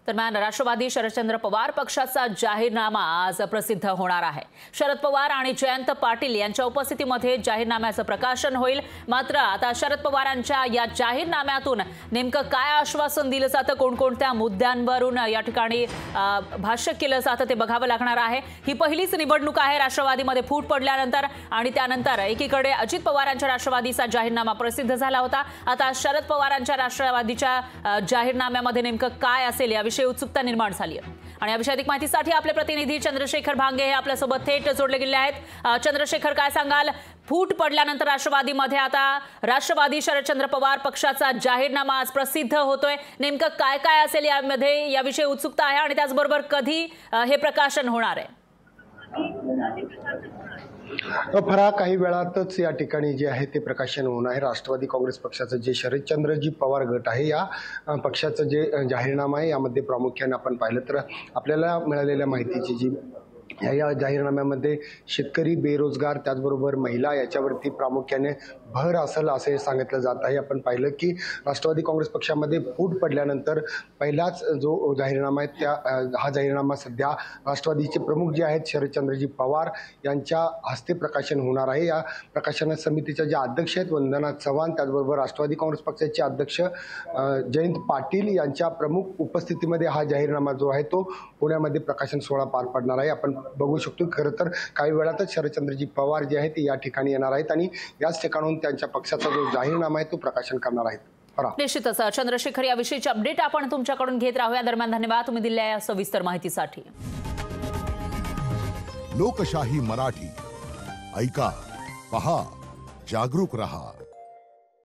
दरम्यान राष्ट्रवादी शरदचंद्र पवार पक्षाचा जाहीरनामा आज प्रसिद्ध होणार आहे। शरद पवार आणि जयंत पाटील यांच्या उपस्थितीमध्ये जाहीरनाम्याचं प्रकाशन होईल। मात्र आता शरद पवारांच्या या जाहीरनाम्यातून नेमकं काय आश्वासन दिलं जातं, कोणकोणत्या मुद्द्यांवरून या ठिकाणी भाष्य केलं जातं ते बघावं लागणार आहे। ही पहिलीच निवडणूक आहे राष्ट्रवादीमध्ये फूट पडल्यानंतर आणि त्यानंतर एकीकडे अजित पवारांच्या राष्ट्रवादीचा जाहीरनामा प्रसिद्ध झाला होता। आता शरद पवारांच्या राष्ट्रवादीच्या जाहीरनाम्यामध्ये नेमकं काय असेल याविषयी उत्सुकता निर्माण झाली आहे आणि या विषयी अधिक माहितीसाठी आपले प्रतिनिधी चंद्रशेखर भांगे हे आपल्या सोबत थेट जोडले गेले आहेत। चंद्रशेखर, काय सांगाल, फूट पडल्यानंतर राष्ट्रवादीमध्ये आता राष्ट्रवादी शरदचंद्र पवार पक्षाचा जाहीरनामा आज प्रसिद्ध होतोय, नेमकं काय काय असेल यामध्ये याविषयी उत्सुकता आहे आणि त्याचबरोबर कधी हे प्रकाशन होणार आहे? फरा काही वेळातच या ठिकाणी जे आहे ते प्रकाशन होणार आहे। राष्ट्रवादी काँग्रेस पक्षाचं जे शरदचंद्रजी पवार गट आहे या पक्षाचं जे जाहीरनामा आहे यामध्ये प्रामुख्याने आपण पाहिलं तर आपल्याला मिळालेल्या माहितीची जी या जाहीरनाम्यामध्ये शेतकरी, बेरोजगार, त्याचबरोबर महिला याच्यावरती प्रामुख्याने भर असेल असे सांगितलं जात आहे। आपण पाहिलं की राष्ट्रवादी काँग्रेस पक्षामध्ये फूट पडल्यानंतर पहिलाच जो जाहीरनामा आहे त्या हा जाहीरनामा सध्या राष्ट्रवादीचे प्रमुख जे आहेत शरदचंद्रजी पवार यांच्या हस्ते प्रकाशन होणार आहे। या प्रकाशन समितीच्या ज्या अध्यक्ष आहेत वंदना चव्हाण, त्याचबरोबर राष्ट्रवादी काँग्रेस पक्षाचे अध्यक्ष जयंत पाटील यांच्या प्रमुख उपस्थितीमध्ये हा जाहीरनामा जो आहे तो पुण्यामध्ये प्रकाशन सोहळा पार पडणार आहे। आपण बघू शकतो खरं तर काही वेळातच शरदचंद्रजी पवार जे आहेत ते या ठिकाणी येणार आहेत आणि याच ठिकाणून त्यांच्या पक्षाचा जो जाहीरनामा आहे तो प्रकाशन करणार आहेत। निश्चितच चंद्रशेखर, याविषयीची अपडेट आपण तुमच्याकडून घेत राहूया। दरम्यान धन्यवाद तुम्ही दिलेल्या या सविस्तर माहितीसाठी। लोकशाही मराठी ऐका, पहा, जागरूक रहा।